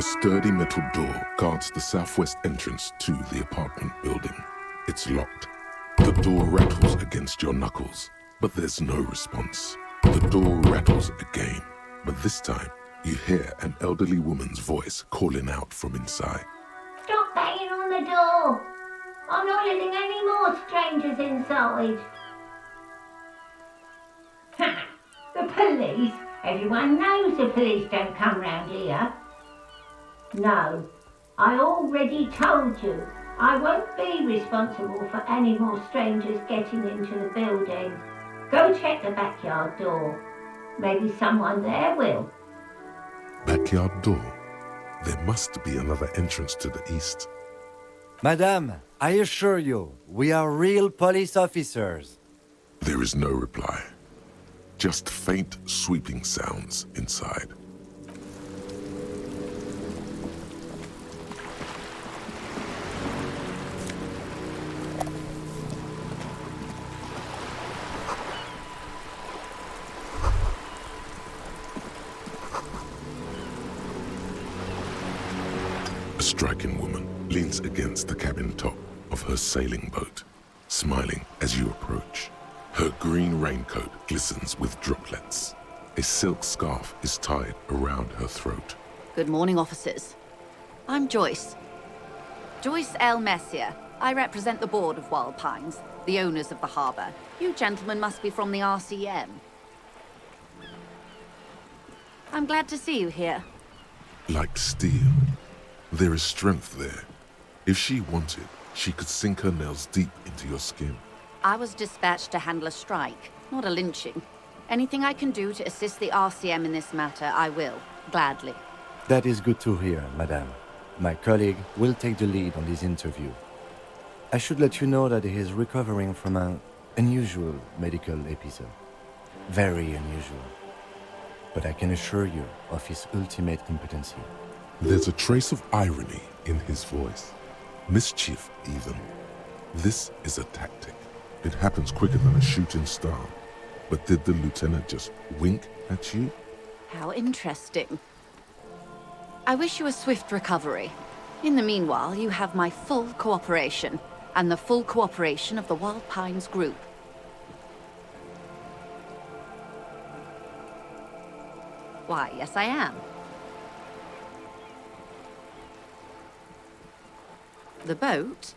A sturdy metal door guards the southwest entrance to the apartment building. It's locked. The door rattles against your knuckles, but there's no response. The door rattles again, but this time you hear an elderly woman's voice calling out from inside. Stop banging on the door! I'm not letting any more strangers inside. Ha! The police? Everyone knows the police don't come round here. No, I already told you. I won't be responsible for any more strangers getting into the building. Go check the backyard door. Maybe someone there will. Backyard door? There must be another entrance to the east. Madame, I assure you, we are real police officers. There is no reply. Just faint, sweeping sounds inside. A striking woman leans against the cabin top of her sailing boat, smiling as you approach. Her green raincoat glistens with droplets. A silk scarf is tied around her throat. Good morning, officers. I'm Joyce. Joyce L. Messier. I represent the board of Wild Pines, the owners of the harbour. You gentlemen must be from the RCM. I'm glad to see you here. Like steel, there is strength there. If she wanted, she could sink her nails deep into your skin. I was dispatched to handle a strike, not a lynching. Anything I can do to assist the RCM in this matter, I will, gladly. That is good to hear, Madame. My colleague will take the lead on this interview. I should let you know that he is recovering from an unusual medical episode. Very unusual. But I can assure you of his ultimate competency. There's a trace of irony in his voice. Mischief, even. This is a tactic. It happens quicker than a shooting star. But did the lieutenant just wink at you? How interesting. I wish you a swift recovery. In the meanwhile, you have my full cooperation, and the full cooperation of the Wild Pines Group. Why, yes I am. The boat?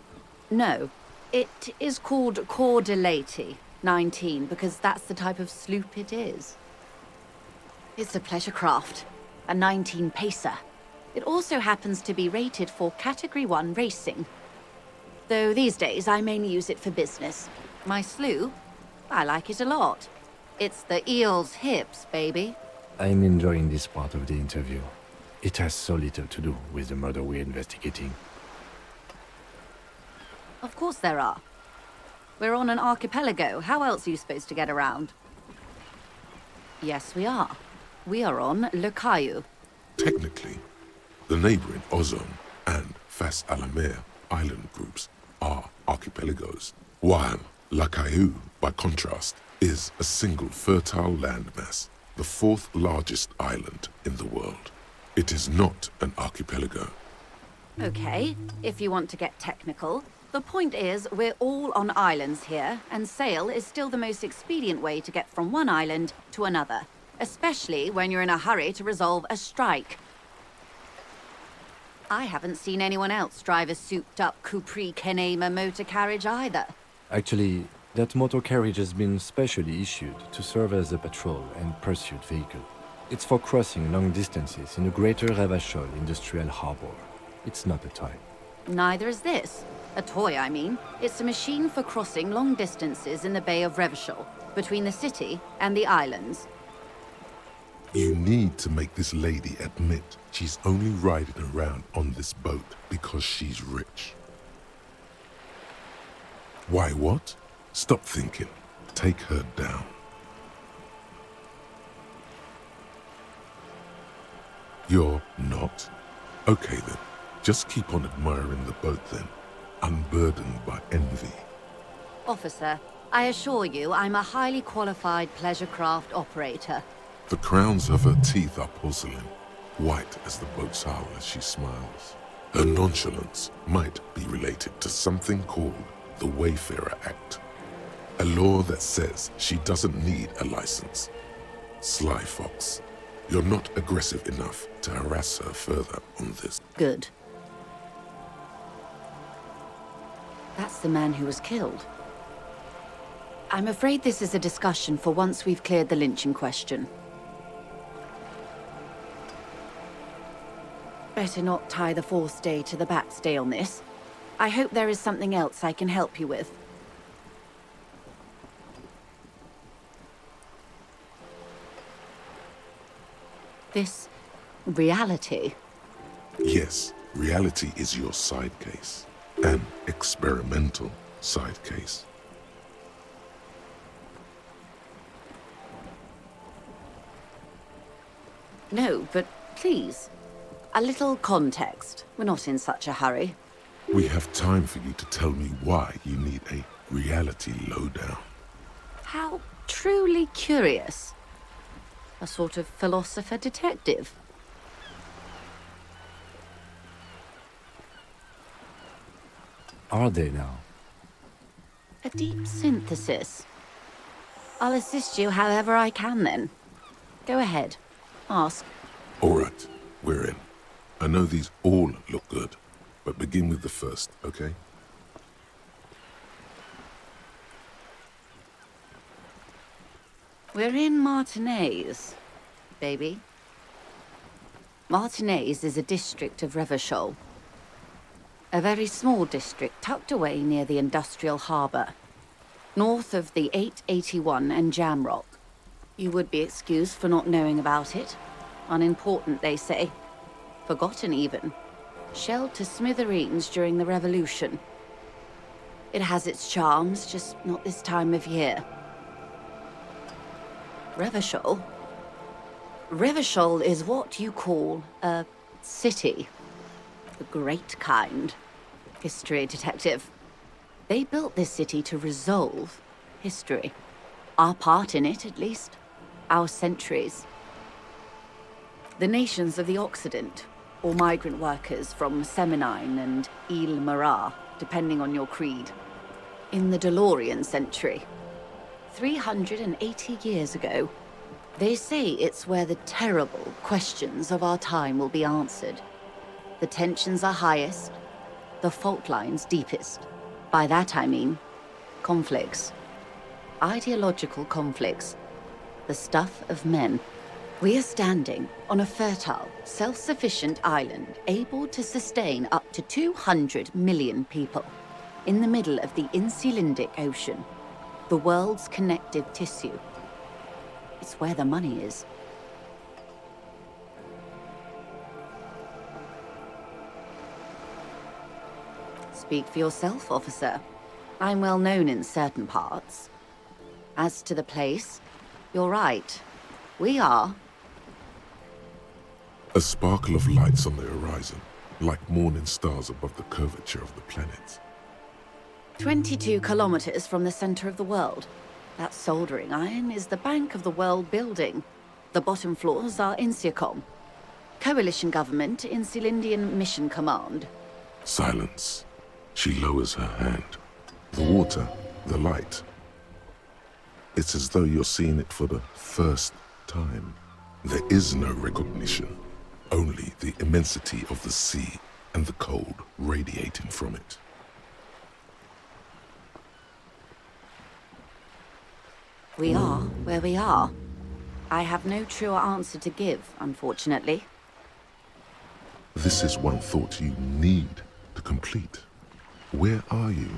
No. It is called Cor de Leyte 19 because that's the type of sloop it is. It's a pleasure craft, a 19 pacer. It also happens to be rated for Category 1 racing. Though these days I mainly use it for business. My sloop? I like it a lot. It's the eel's hips, baby. I'm enjoying this part of the interview. It has so little to do with the murder we're investigating. Of course there are. We're on an archipelago. How else are you supposed to get around? Yes, we are. We are on Le Caillou. Technically, the neighboring Ozone and Fas Alamer island groups are archipelagos, while La Caillou, by contrast, is a single fertile landmass, the fourth largest island in the world. It is not an archipelago. Okay, if you want to get technical. The point is, we're all on islands here, and sail is still the most expedient way to get from one island to another, especially when you're in a hurry to resolve a strike. I haven't seen anyone else drive a souped-up Capri Kenema motor carriage either. Actually, that motor carriage has been specially issued to serve as a patrol and pursuit vehicle. It's for crossing long distances in the Greater Ravachol Industrial Harbor. It's not a toy. Neither is this. A toy, I mean. It's a machine for crossing long distances in the Bay of Revachol, between the city and the islands. You need to make this lady admit she's only riding around on this boat because she's rich. Why what? Stop thinking. Take her down. You're not? Okay then. Just keep on admiring the boat then, unburdened by envy. Officer, I assure you I'm a highly qualified pleasure craft operator. The crowns of her teeth are porcelain. white as the boat's hull as she smiles. Her nonchalance might be related to something called the Wayfarer Act, a law that says she doesn't need a license. Sly fox, you're not aggressive enough to harass her further on this. Good. That's the man who was killed. I'm afraid this is a discussion for once we've cleared the lynching question. Better not tie the fourth day to the bat's day on this. I hope there is something else I can help you with. This reality. Yes, reality is your side case. An experimental side case. No, but please, a little context. We're not in such a hurry. We have time for you to tell me why you need a reality lowdown. How truly curious. A sort of philosopher detective. Are they now? A deep synthesis. I'll assist you however I can then. Go ahead. Ask. All right, we're in. I know these all look good, but begin with the first, okay? We're in Martinez, baby. Martinez is a district of Revachol. A very small district tucked away near the industrial harbour, north of the 881 and Jamrock. You would be excused for not knowing about it. Unimportant, they say. Forgotten, even. Shelled to smithereens during the Revolution. It has its charms, just not this time of year. Revachol? Revachol is what you call a city. The great kind. History detective. They built this city to resolve history. Our part in it, at least. Our centuries. The nations of the Occident, or migrant workers from Seminine and Ile Marat, depending on your creed. In the DeLorean century, 380 years ago, they say it's where the terrible questions of our time will be answered. The tensions are highest, the fault lines deepest. By that I mean conflicts. Ideological conflicts. The stuff of men. We are standing on a fertile, self-sufficient island able to sustain up to 200 million people in the middle of the Insulindic Ocean, the world's connective tissue. It's where the money is. Speak for yourself, officer. I'm well known in certain parts. As to the place, you're right. We are. A sparkle of lights on the horizon, like morning stars above the curvature of the planet. 22 kilometers from the center of the world. That soldering iron is the bank of the world building. The bottom floors are Insiacom. Coalition government, Insulindian Mission Command. Silence. She lowers her hand. The water, the light. It's as though you're seeing it for the first time. There is no recognition, only the immensity of the sea and the cold radiating from it. We are where we are. I have no truer answer to give, unfortunately. This is one thought you need to complete. Where are you?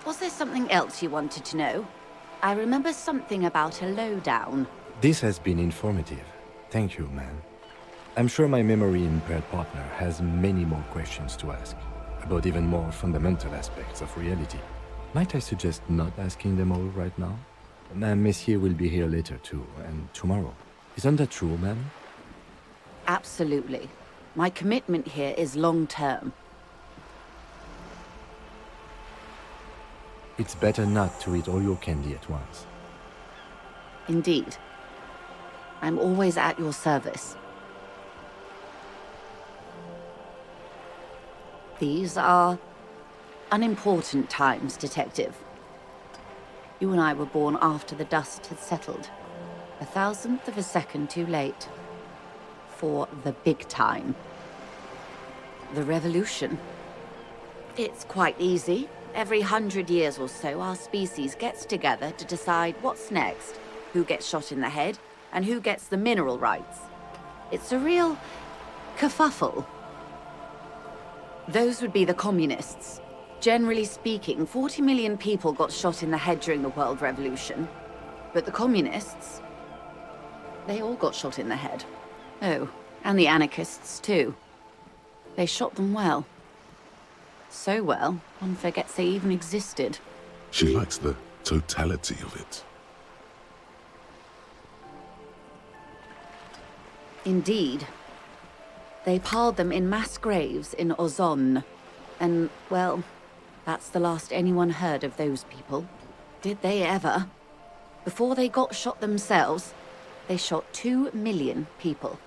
Was there something else you wanted to know? I remember something about a lowdown. This has been informative. Thank you, man. I'm sure my memory-impaired partner has many more questions to ask. about even more fundamental aspects of reality. Might I suggest not asking them all right now? Messieurs will be here later too, and tomorrow. Isn't that true, ma'am? Absolutely. My commitment here is long-term. It's better not to eat all your candy at once. Indeed. I'm always at your service. These are unimportant times, Detective. You and I were born after the dust had settled. 1,000th of a second too late. For the big time. The revolution. It's quite easy. Every 100 years or so, our species gets together to decide what's next, who gets shot in the head, and who gets the mineral rights. It's a real kerfuffle. Those would be the communists. Generally speaking, 40 million people got shot in the head during the World Revolution. But the communists, they all got shot in the head. Oh, and the anarchists too. They shot them well. So well, one forgets they even existed. She likes the totality of it. Indeed. They piled them in mass graves in Ozon. And, well, that's the last anyone heard of those people. Did they ever? Before they got shot themselves, they shot 2 million people.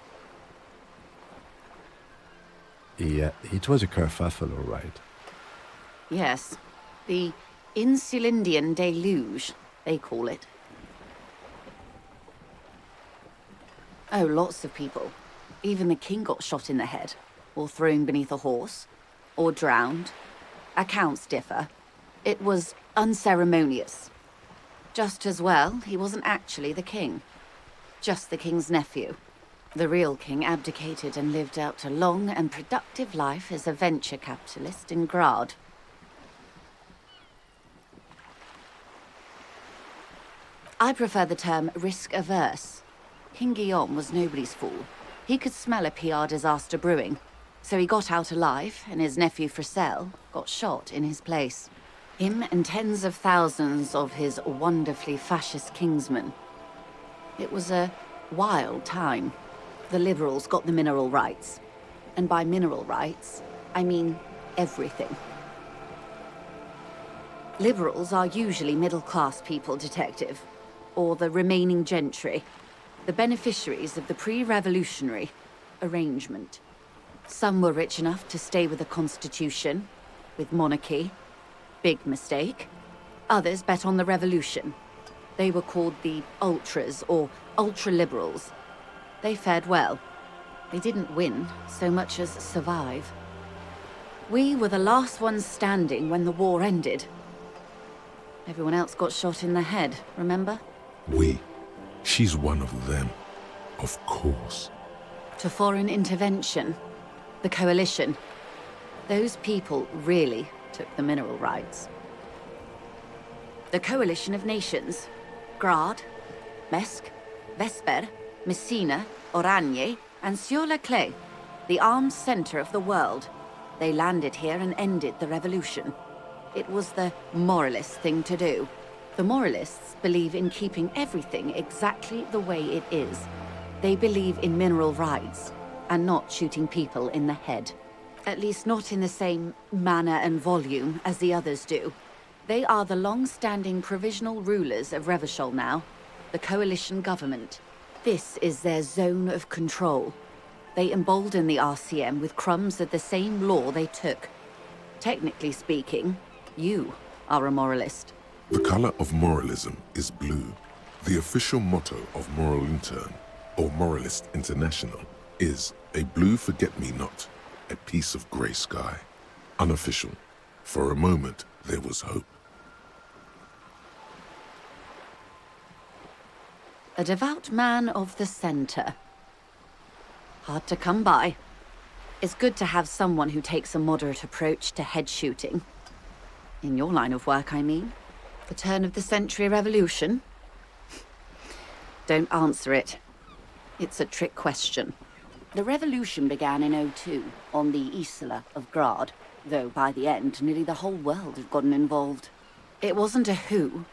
Yeah, it was a kerfuffle, all right. Yes. The Insulindian deluge, they call it. Oh, lots of people. Even the king got shot in the head, or thrown beneath a horse, or drowned. Accounts differ. It was unceremonious. Just as well, he wasn't actually the king. Just the king's nephew. The real king abdicated and lived out a long and productive life as a venture capitalist in Grad. I prefer the term risk-averse. King Guillaume was nobody's fool. He could smell a PR disaster brewing, so he got out alive, and his nephew Fricelle got shot in his place. Him and tens of thousands of his wonderfully fascist kingsmen. It was a wild time. The liberals got the mineral rights. And by mineral rights, I mean everything. Liberals are usually middle-class people, Detective. Or the remaining gentry. The beneficiaries of the pre-revolutionary arrangement. Some were rich enough to stay with the Constitution, with monarchy. Big mistake. Others bet on the revolution. They were called the ultras, or ultra-liberals. They fared well. They didn't win so much as survive. We were the last ones standing when the war ended. Everyone else got shot in the head, remember? We. She's one of them. Of course. To foreign intervention. The coalition. Those people really took the mineral rights. The coalition of nations. Grad, Mesk, Vesper, Messina, Oranje, and Sur-le-Clay. The armed center of the world. They landed here and ended the revolution. It was the moralist thing to do. The moralists believe in keeping everything exactly the way it is. They believe in mineral rights, and not shooting people in the head. At least not in the same manner and volume as the others do. They are the long-standing provisional rulers of Revachol now, the coalition government. This is their zone of control. They embolden the RCM with crumbs of the same law they took. Technically speaking, you are a moralist. The color of moralism is blue. The official motto of Moral Intern, or Moralist International, is a blue forget-me-not, a piece of grey sky. Unofficial. For a moment, there was hope. A devout man of the center. Hard to come by. It's good to have someone who takes a moderate approach to head shooting. In your line of work, I mean. The turn of the century revolution? Don't answer it. It's a trick question. The revolution began in '02 on the Isla of Grad. though by the end, nearly the whole world had gotten involved. It wasn't a who,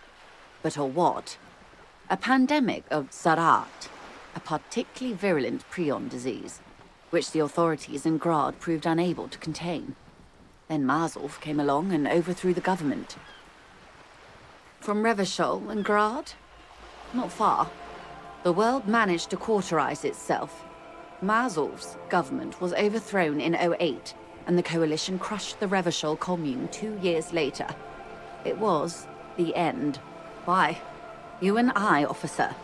but a what. A pandemic of Zarat, a particularly virulent prion disease, which the authorities in Grad proved unable to contain. Then Marzolf came along and overthrew the government. From Revachol and Grad? Not far. The world managed to cauterize itself. Marzolf's government was overthrown in '08, and the coalition crushed the Revachol commune 2 years later. It was the end. Why? You and I, officer.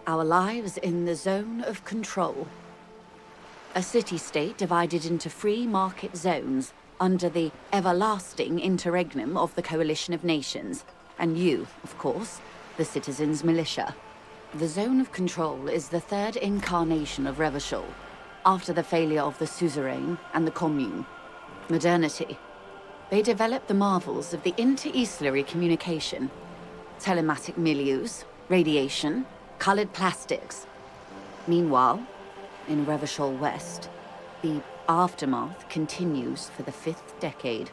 Our lives in the zone of control. A city-state divided into free market zones under the everlasting interregnum of the Coalition of Nations. And you, of course, the citizens' militia. The zone of control is the third incarnation of Revachol, after the failure of the suzerain and the commune. Modernity. They developed the marvels of the inter-eastlery communication. Telematic milieus, radiation, colored plastics. Meanwhile, in Revachol West, the aftermath continues for the 5th decade.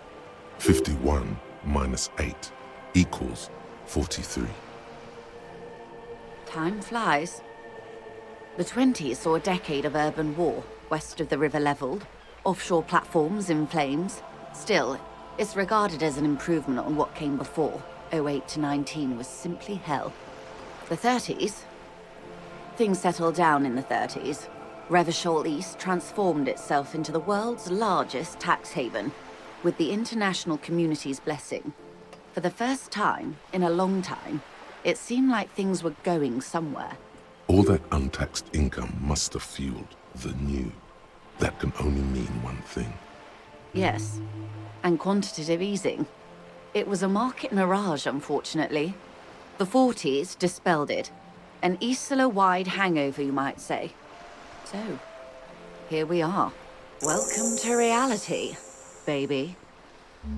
51 minus 8 equals 43. Time flies. The 20s saw a decade of urban war, west of the river leveled, offshore platforms in flames. Still, it's regarded as an improvement on what came before. '08 to '19 was simply hell. The 30s? Things settled down in the 30s. Revachol East transformed itself into the world's largest tax haven, with the international community's blessing. For the first time in a long time, it seemed like things were going somewhere. All that untaxed income must have fueled the new. That can only mean one thing. Yes, and quantitative easing. It was a market mirage, unfortunately. The 40s dispelled it. An Isola-wide hangover, you might say. So, here we are. Welcome to reality, baby.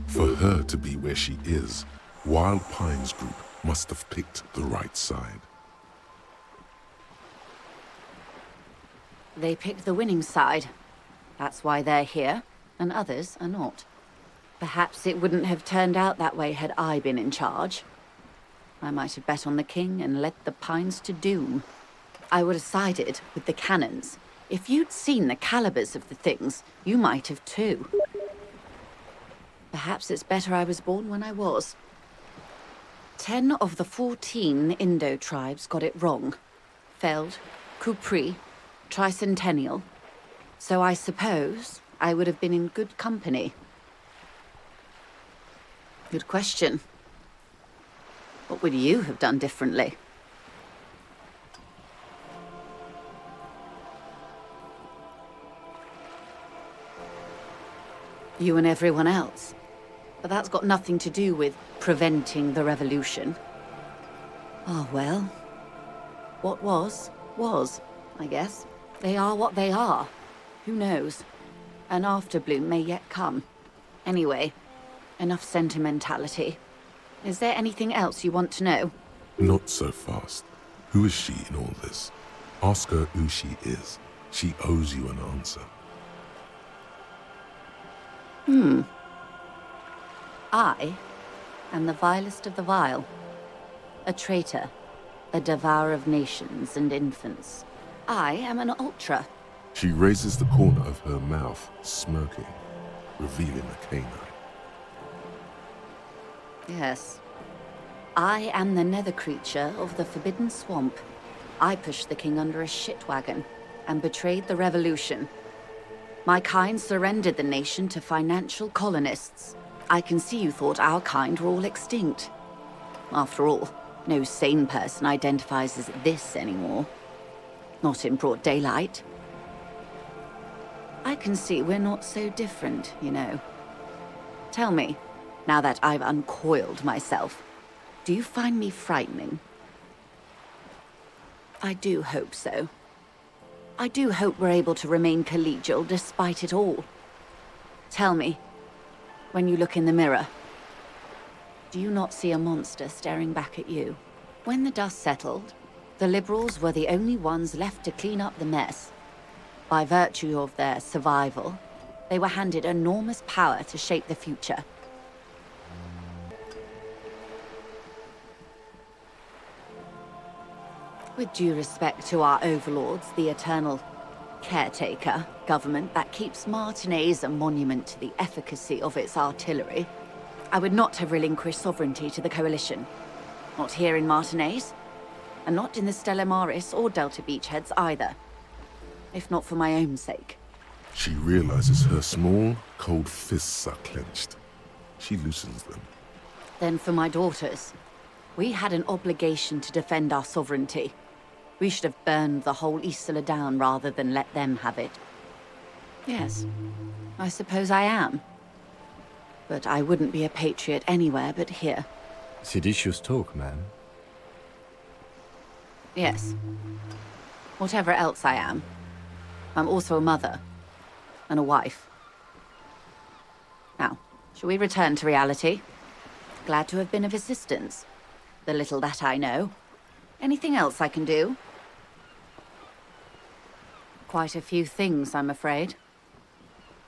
For her to be where she is, Wild Pines Group must have picked the right side. They picked the winning side. That's why they're here, and others are not. Perhaps it wouldn't have turned out that way had I been in charge. I might have bet on the king and led the Pines to doom. I would have sided with the cannons. If you'd seen the calibers of the things, you might have too. Perhaps it's better I was born when I was. 10 of the 14 Indo tribes got it wrong. Feld, Kupri, Tricentennial. So I suppose I would have been in good company. Good question. What would you have done differently? You and everyone else. But that's got nothing to do with preventing the revolution. Oh, well. What was, I guess. They are what they are. Who knows? An afterbloom may yet come. Anyway, enough sentimentality. Is there anything else you want to know? Not so fast. Who is she in all this? Ask her who she is. She owes you an answer. I am the vilest of the vile. A traitor. A devourer of nations and infants. I am an ultra. She raises the corner of her mouth, smirking, revealing a canine. Yes. I am the nether creature of the Forbidden Swamp. I pushed the king under a shit wagon and betrayed the revolution. My kind surrendered the nation to financial colonists. I can see you thought our kind were all extinct. After all, no sane person identifies as this anymore. Not in broad daylight. I can see we're not so different, you know. Tell me, now that I've uncoiled myself, do you find me frightening? I do hope so. I do hope we're able to remain collegial despite it all. Tell me, when you look in the mirror, do you not see a monster staring back at you? When the dust settled, the liberals were the only ones left to clean up the mess. By virtue of their survival, They were handed enormous power to shape the future. With due respect to our overlords, the eternal caretaker government that keeps Martinez a monument to the efficacy of its artillery, I would not have relinquished sovereignty to the Coalition. Not here in Martinez, and not in the Stella Maris or Delta Beachheads either. If not for my own sake. She realizes her small, cold fists are clenched. She loosens them. Then for my daughters. We had an obligation to defend our sovereignty. We should have burned the whole Isla down rather than let them have it. Yes, I suppose I am. But I wouldn't be a patriot anywhere but here. Seditious talk, ma'am. Yes. Whatever else I am, I'm also a mother. And a wife. Now, shall we return to reality? Glad to have been of assistance. The little that I know. Anything else I can do? Quite a few things, I'm afraid.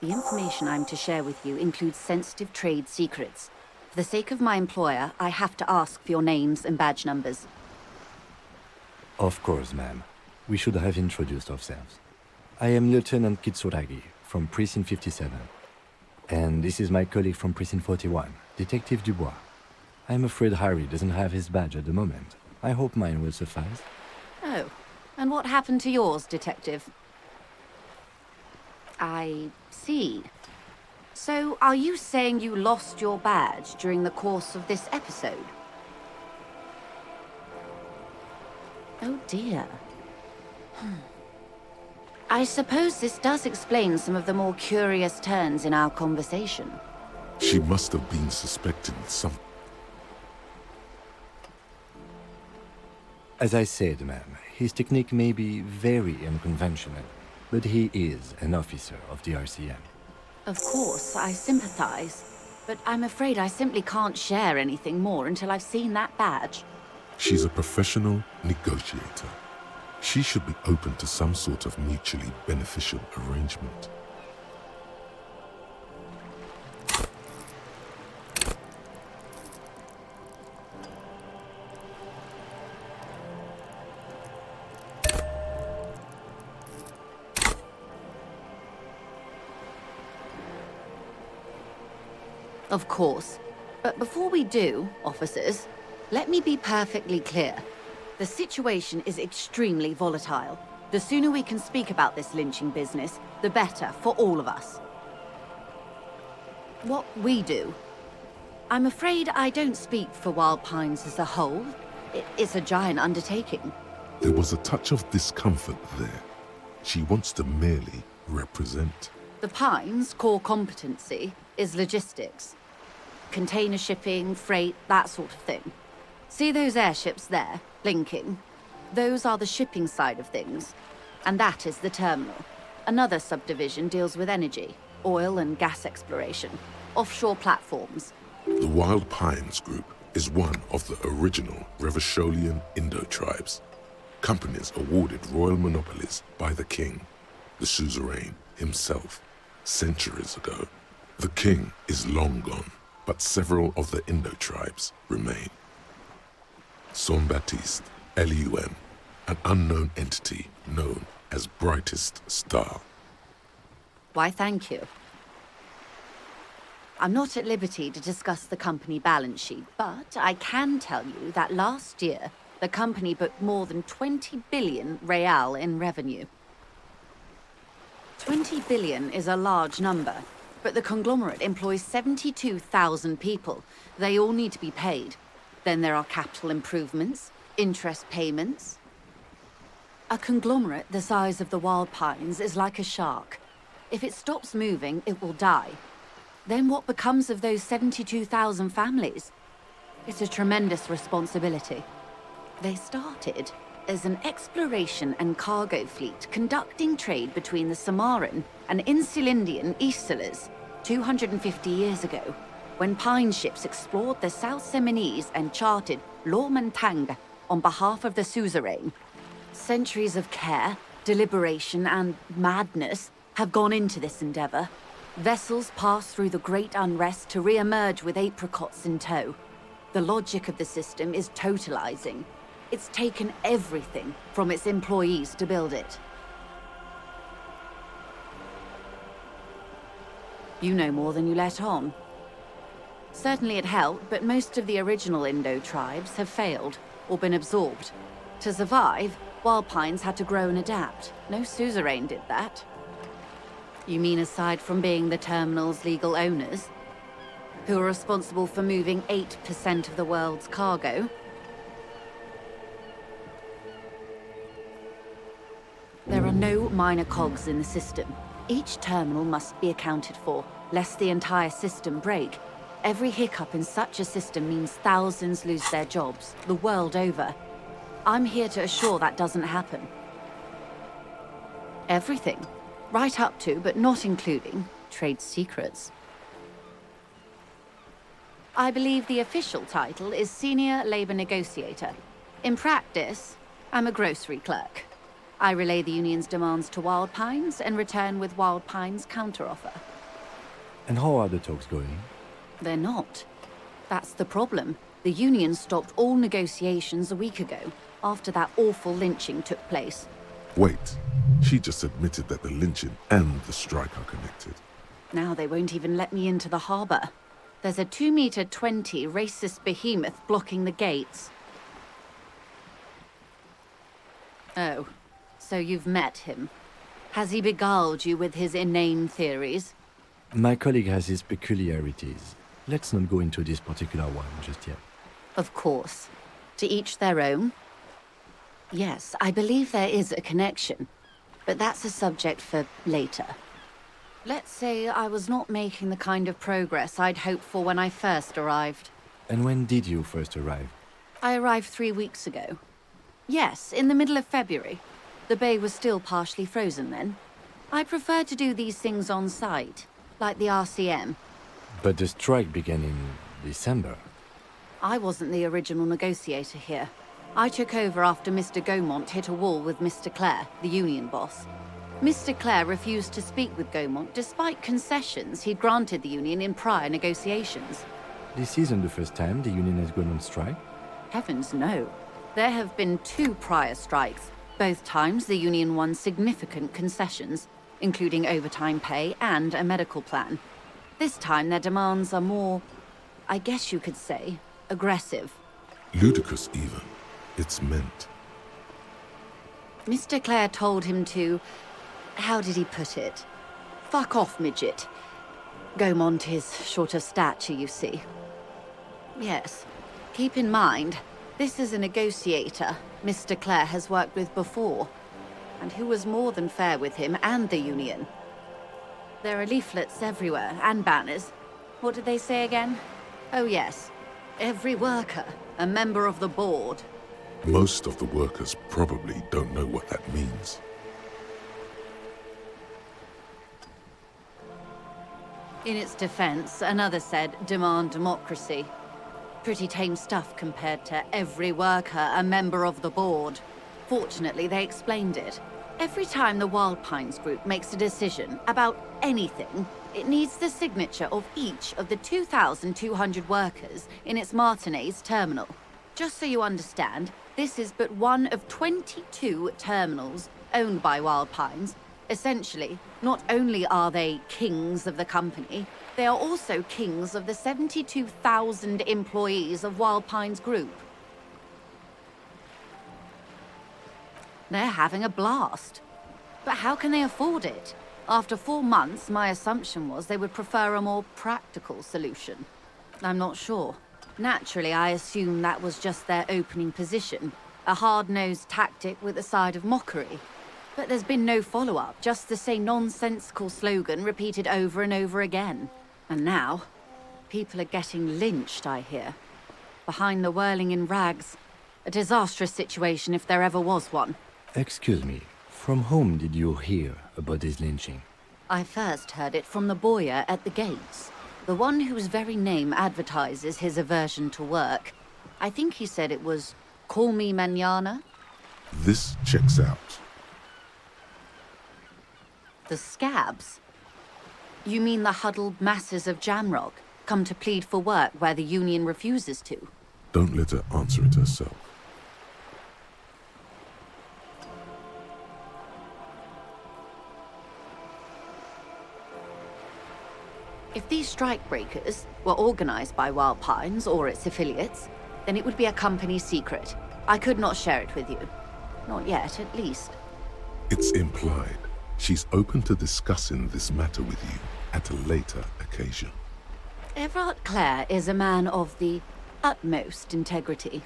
The information I'm to share with you includes sensitive trade secrets. For the sake of my employer, I have to ask for your names and badge numbers. Of course, ma'am. We should have introduced ourselves. I am Lieutenant Kitsuragi, from Precinct 57. And this is my colleague from Precinct 41, Detective Dubois. I'm afraid Harry doesn't have his badge at the moment. I hope mine will suffice. Oh, and what happened to yours, Detective? I see. So, are you saying you lost your badge during the course of this episode? Oh dear. I suppose this does explain some of the more curious turns in our conversation. She must have been suspecting something. As I said, ma'am, his technique may be very unconventional, but he is an officer of the RCM. Of course, I sympathize. But I'm afraid I simply can't share anything more until I've seen that badge. She's a professional negotiator. She should be open to some sort of mutually beneficial arrangement. Of course. But before we do, officers, let me be perfectly clear. The situation is extremely volatile. The sooner we can speak about this lynching business, the better for all of us. What we do. I'm afraid I don't speak for Wild Pines as a whole. It's a giant undertaking. There was a touch of discomfort there. She wants to merely represent. The Pines' core competency is logistics. Container shipping, freight, that sort of thing. See those airships there, blinking? Those are the shipping side of things. And that is the terminal. Another subdivision deals with energy, oil and gas exploration, offshore platforms. The Wild Pines Group is one of the original Revacholian Indo-tribes. Companies awarded royal monopolies by the king, the suzerain himself, centuries ago. The king is long gone, but several of the Indo-tribes remain. Saint-Baptiste, elysium, an unknown entity known as Brightest Star. Why, thank you. I'm not at liberty to discuss the company balance sheet, but I can tell you that last year, the company booked more than 20 billion real in revenue. 20 billion is a large number, but the conglomerate employs 72,000 people. They all need to be paid. Then there are capital improvements, interest payments. A conglomerate the size of the Wild Pines is like a shark. If it stops moving, it will die. Then what becomes of those 72,000 families? It's a tremendous responsibility. They started as an exploration and cargo fleet conducting trade between the Samaran and Insulindian Islas 250 years ago, when pine ships explored the South Seminese and charted Lomantang on behalf of the suzerain. Centuries of care, deliberation, and madness have gone into this endeavor. Vessels pass through the Great Unrest to re-emerge with apricots in tow. The logic of the system is totalizing. It's taken everything from its employees to build it. You know more than you let on. Certainly it helped, but most of the original Indo tribes have failed, or been absorbed. To survive, Wild Pines had to grow and adapt. No suzerain did that. You mean aside from being the terminal's legal owners, who are responsible for moving 8% of the world's cargo? There are no minor cogs in the system. Each terminal must be accounted for, lest the entire system break. Every hiccup in such a system means thousands lose their jobs, the world over. I'm here to assure that doesn't happen. Everything. Right up to, but not including, trade secrets. I believe the official title is Senior Labor Negotiator. In practice, I'm a grocery clerk. I relay the union's demands to Wild Pines and return with Wild Pines' counteroffer. And how are the talks going? They're not. That's the problem. The union stopped all negotiations a week ago, after that awful lynching took place. Wait, she just admitted that the lynching and the strike are connected. Now they won't even let me into the harbor. There's a 2-meter 20 racist behemoth blocking the gates. Oh, so you've met him. Has he beguiled you with his inane theories? My colleague has his peculiarities. Let's not go into this particular one just yet. Of course. To each their own. Yes, I believe there is a connection. But that's a subject for later. Let's say I was not making the kind of progress I'd hoped for when I first arrived. And when did you first arrive? I arrived 3 weeks ago. Yes, in the middle of February. The bay was still partially frozen then. I prefer to do these things on site, like the RCM. But the strike began in December. I wasn't the original negotiator here. I took over after Mr. Gaumont hit a wall with Mr. Clare, the union boss. Mr. Clare refused to speak with Gaumont despite concessions he'd granted the union in prior negotiations. This isn't the first time the union has gone on strike. Heavens no. There have been 2 prior strikes. Both times the union won significant concessions, including overtime pay and a medical plan. This time their demands are more, I guess you could say, aggressive. Ludicrous even. It's meant. Mr. Clare told him to... how did he put it? Fuck off, midget. Gaumont is short of stature, you see. Yes. Keep in mind, this is a negotiator Mr. Clare has worked with before, and who was more than fair with him and the union. There are leaflets everywhere, and banners. What did they say again? Oh yes. Every worker, a member of the board. Most of the workers probably don't know what that means. In its defense, another said, demand democracy. Pretty tame stuff compared to every worker, a member of the board. Fortunately, they explained it. Every time the Wild Pines group makes a decision about anything, it needs the signature of each of the 2,200 workers in its Martinez terminal. Just so you understand, this is but one of 22 terminals owned by Wild Pines. Essentially, not only are they kings of the company, they are also kings of the 72,000 employees of Wild Pines Group. They're having a blast. But how can they afford it? After 4 months, my assumption was they would prefer a more practical solution. I'm not sure. Naturally, I assumed that was just their opening position, a hard-nosed tactic with a side of mockery. But there's been no follow-up, just the same nonsensical slogan repeated over and over again. And now, people are getting lynched, I hear. Behind the whirling in rags. A disastrous situation if there ever was one. Excuse me, from whom did you hear about this lynching? I first heard it from the boyar at the gates. The one whose very name advertises his aversion to work. I think he said it was, "Call me mañana." This checks out. The scabs. You mean the huddled masses of Jamrock come to plead for work where the Union refuses to? Don't let her answer it herself. If these strikebreakers were organized by Wild Pines or its affiliates, then it would be a company secret. I could not share it with you. Not yet, at least. It's implied. She's open to discussing this matter with you at a later occasion. Everard Clare is a man of the utmost integrity.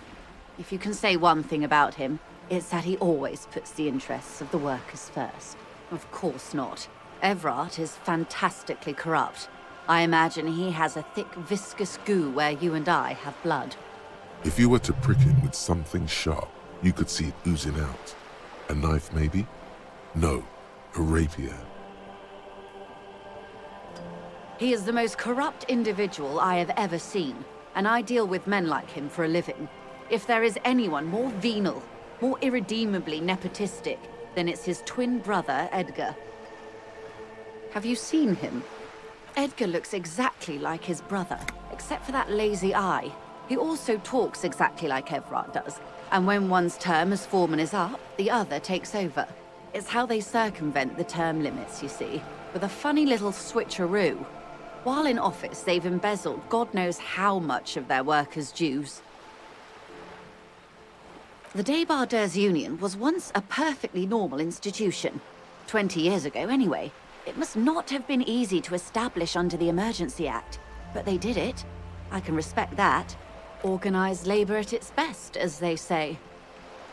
If you can say one thing about him, it's that he always puts the interests of the workers first. Of course not. Everard is fantastically corrupt. I imagine he has a thick, viscous goo where you and I have blood. If you were to prick him with something sharp, you could see it oozing out. A knife, maybe? No, a rapier. He is the most corrupt individual I have ever seen, and I deal with men like him for a living. If there is anyone more venal, more irredeemably nepotistic, then it's his twin brother, Edgar. Have you seen him? Edgar looks exactly like his brother, except for that lazy eye. He also talks exactly like Everard does, and when one's term as foreman is up, the other takes over. It's how they circumvent the term limits, you see, with a funny little switcheroo. While in office, they've embezzled God knows how much of their workers' dues. The Débardeurs Union was once a perfectly normal institution. 20 years ago, anyway. It must not have been easy to establish under the Emergency Act, but they did it. I can respect that. Organized labor at its best, as they say.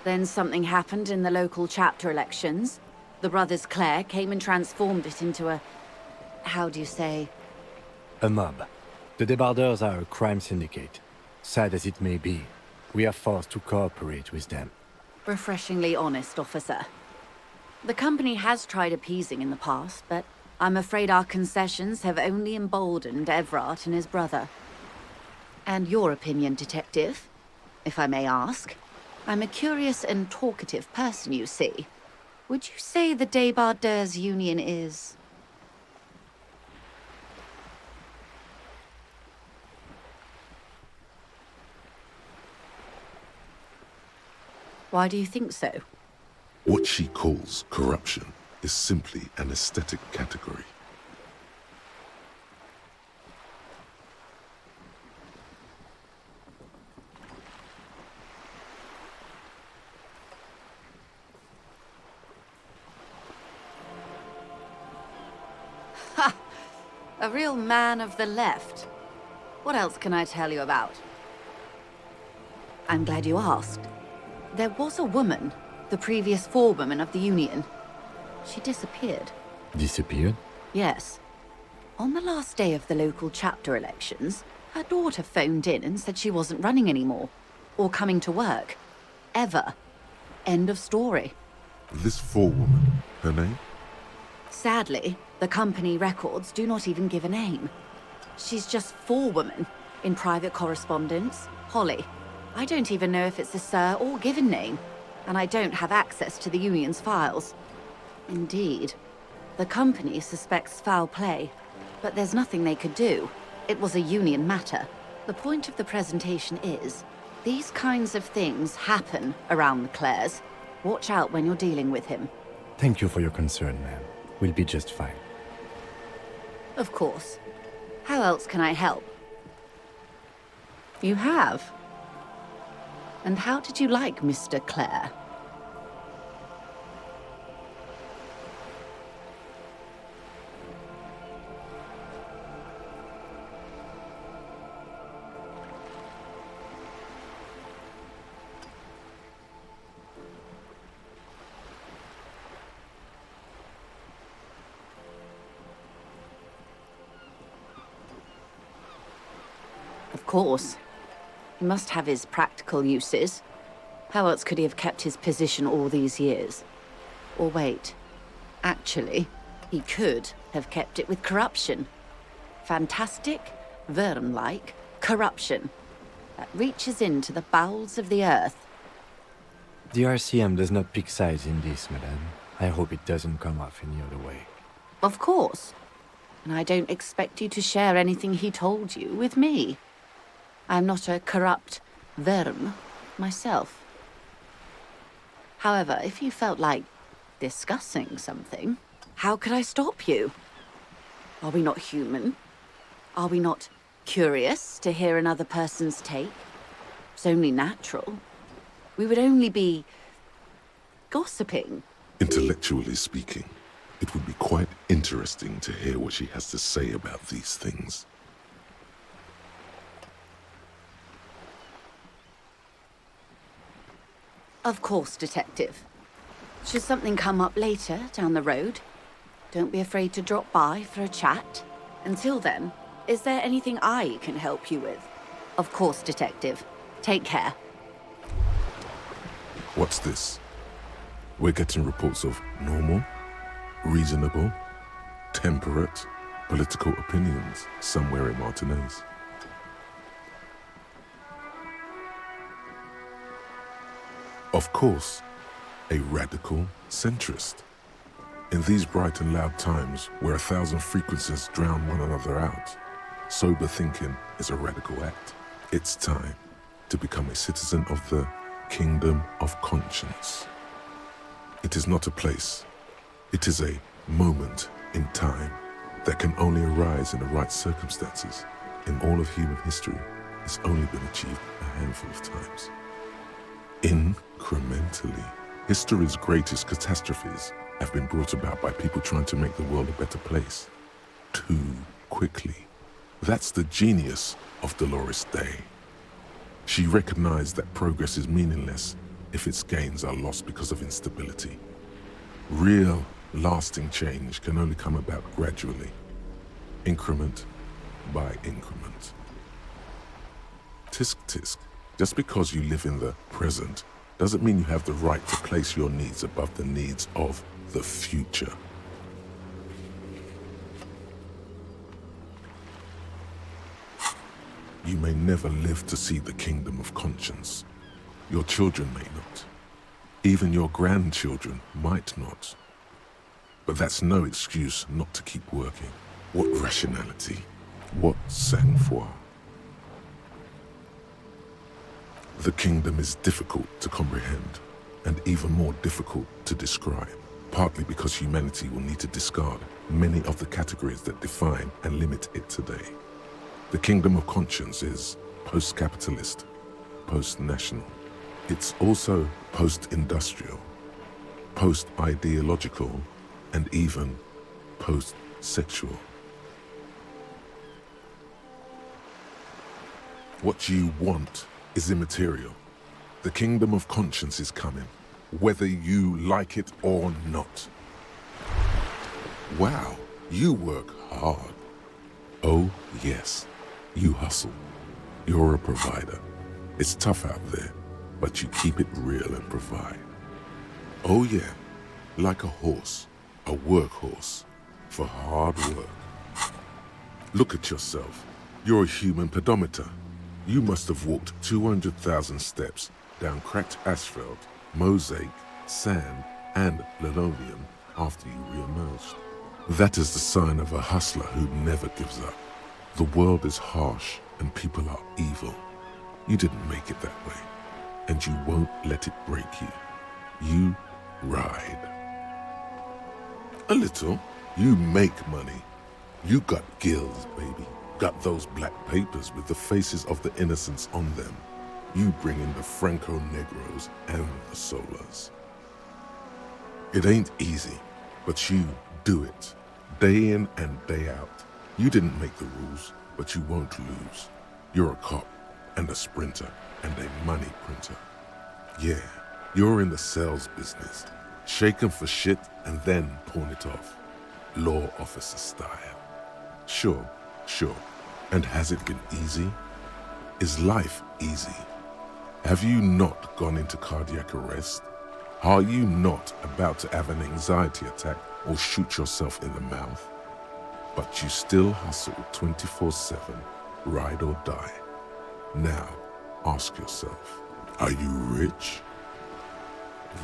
Then something happened in the local chapter elections. The brothers Clare came and transformed it into a... how do you say? A mob. The Débardeurs are a crime syndicate. Sad as it may be, we are forced to cooperate with them. Refreshingly honest, officer. The company has tried appeasing in the past, but I'm afraid our concessions have only emboldened Everard and his brother. And your opinion, detective, if I may ask? I'm a curious and talkative person, you see. Would you say the Débardeurs Union is... Why do you think so? What she calls corruption is simply an aesthetic category. Ha! A real man of the left. What else can I tell you about? I'm glad you asked. There was a woman, the previous forewoman of the Union. She disappeared. Disappeared? Yes. On the last day of the local chapter elections, her daughter phoned in and said she wasn't running anymore. Or coming to work. Ever. End of story. This forewoman, her name? Sadly, the company records do not even give a name. She's just forewoman in private correspondence, Holly. I don't even know if it's a sir or given name, and I don't have access to the Union's files. Indeed. The company suspects foul play, but there's nothing they could do. It was a Union matter. The point of the presentation is, these kinds of things happen around the Clares. Watch out when you're dealing with him. Thank you for your concern, ma'am. We'll be just fine. Of course. How else can I help? You have? And how did you like Mr. Clare? Of course. He must have his practical uses. How else could he have kept his position all these years? Or wait. Actually, he could have kept it with corruption. Fantastic, worm-like corruption that reaches into the bowels of the earth. The RCM does not pick sides in this, madame. I hope it doesn't come off any other way. Of course. and I don't expect you to share anything he told you with me. I'm not a corrupt verm myself. However, if you felt like discussing something, how could I stop you? Are we not human? Are we not curious to hear another person's take? It's only natural. We would only be gossiping. Intellectually speaking, it would be quite interesting to hear what she has to say about these things. Of course, Detective. Should something come up later down the road, don't be afraid to drop by for a chat. Until then, is there anything I can help you with? Of course, Detective. Take care. What's this? We're getting reports of normal, reasonable, temperate political opinions somewhere in Martinez. Of course, a radical centrist. In these bright and loud times where 1,000 frequencies drown one another out, sober thinking is a radical act. It's time to become a citizen of the kingdom of conscience. It is not a place. It is a moment in time that can only arise in the right circumstances. In all of human history, it's only been achieved a handful of times. Incrementally, history's greatest catastrophes have been brought about by people trying to make the world a better place. Too quickly. That's the genius of Dolores Day. She recognized that progress is meaningless if its gains are lost because of instability. Real, lasting change can only come about gradually, increment by increment. Tisk tisk, just because you live in the present doesn't mean you have the right to place your needs above the needs of the future. You may never live to see the kingdom of conscience. Your children may not. Even your grandchildren might not. But that's no excuse not to keep working. What rationality? What sang-froid? The kingdom is difficult to comprehend, and even more difficult to describe, partly because humanity will need to discard many of the categories that define and limit it today. The kingdom of conscience is post-capitalist, post-national. It's also post-industrial, post-ideological, and even post-sexual. What you want is immaterial. The kingdom of conscience is coming, whether you like it or not. Wow, you work hard. Oh, yes, you hustle. You're a provider. It's tough out there, but you keep it real and provide. Oh yeah, like a horse, a workhorse, for hard work. Look at yourself. You're a human pedometer. You must have walked 200,000 steps down cracked asphalt, mosaic, sand, and linoleum after you re-emerged. That is the sign of a hustler who never gives up. The world is harsh and people are evil. You didn't make it that way, and you won't let it break you. You ride. A little. You make money. You got gills, baby. Got those black papers with the faces of the innocents on them. You bring in the Franco Negros and the Solas. It ain't easy, but you do it. Day in and day out. You didn't make the rules, but you won't lose. You're a cop and a sprinter and a money printer. Yeah, you're in the sales business. Shake 'em for shit and then pawn it off. Law officer style. Sure. And has it been easy? Is life easy? Have you not gone into cardiac arrest? Are you not about to have an anxiety attack or shoot yourself in the mouth? But you still hustle 24/7, ride or die. Now, ask yourself, are you rich?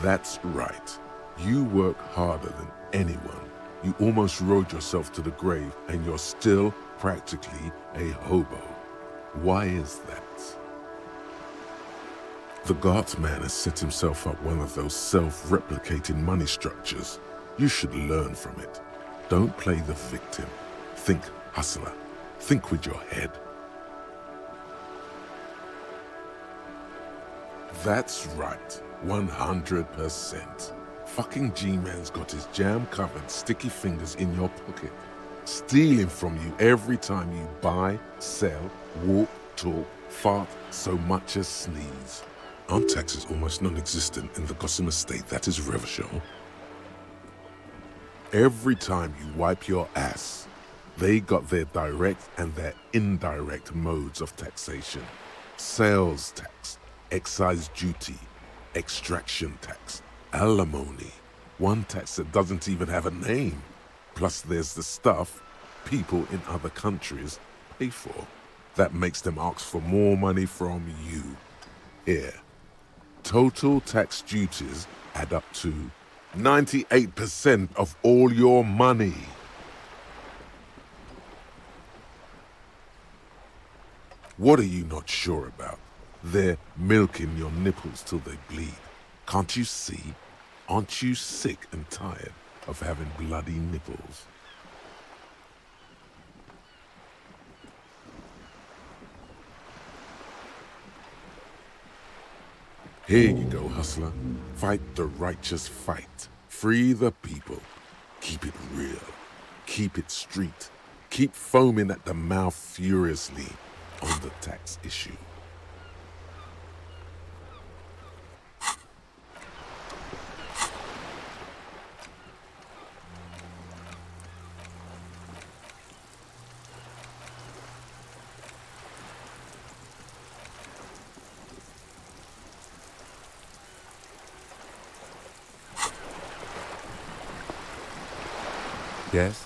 That's right. You work harder than anyone. You almost rode yourself to the grave, and you're still practically a hobo. Why is that? The Guardsman has set himself up one of those self-replicating money structures. You should learn from it. Don't play the victim. Think hustler. Think with your head. That's right, 100%. Fucking G-Man's got his jam-covered sticky fingers in your pocket, stealing from you every time you buy, sell, walk, talk, fart, so much as sneeze. Aren't taxes almost non-existent in the Gotham estate that is Revachol? Every time you wipe your ass, they got their direct and their indirect modes of taxation. Sales tax, excise duty, extraction tax, alimony, one tax that doesn't even have a name. Plus there's the stuff people in other countries pay for that makes them ask for more money from you. Here, total tax duties add up to 98% of all your money. What are you not sure about? They're milking your nipples till they bleed. Can't you see? Aren't you sick and tired of having bloody nipples? Here you go, hustler. Fight the righteous fight. Free the people. Keep it real. Keep it street. Keep foaming at the mouth furiously on the tax issue. Yes?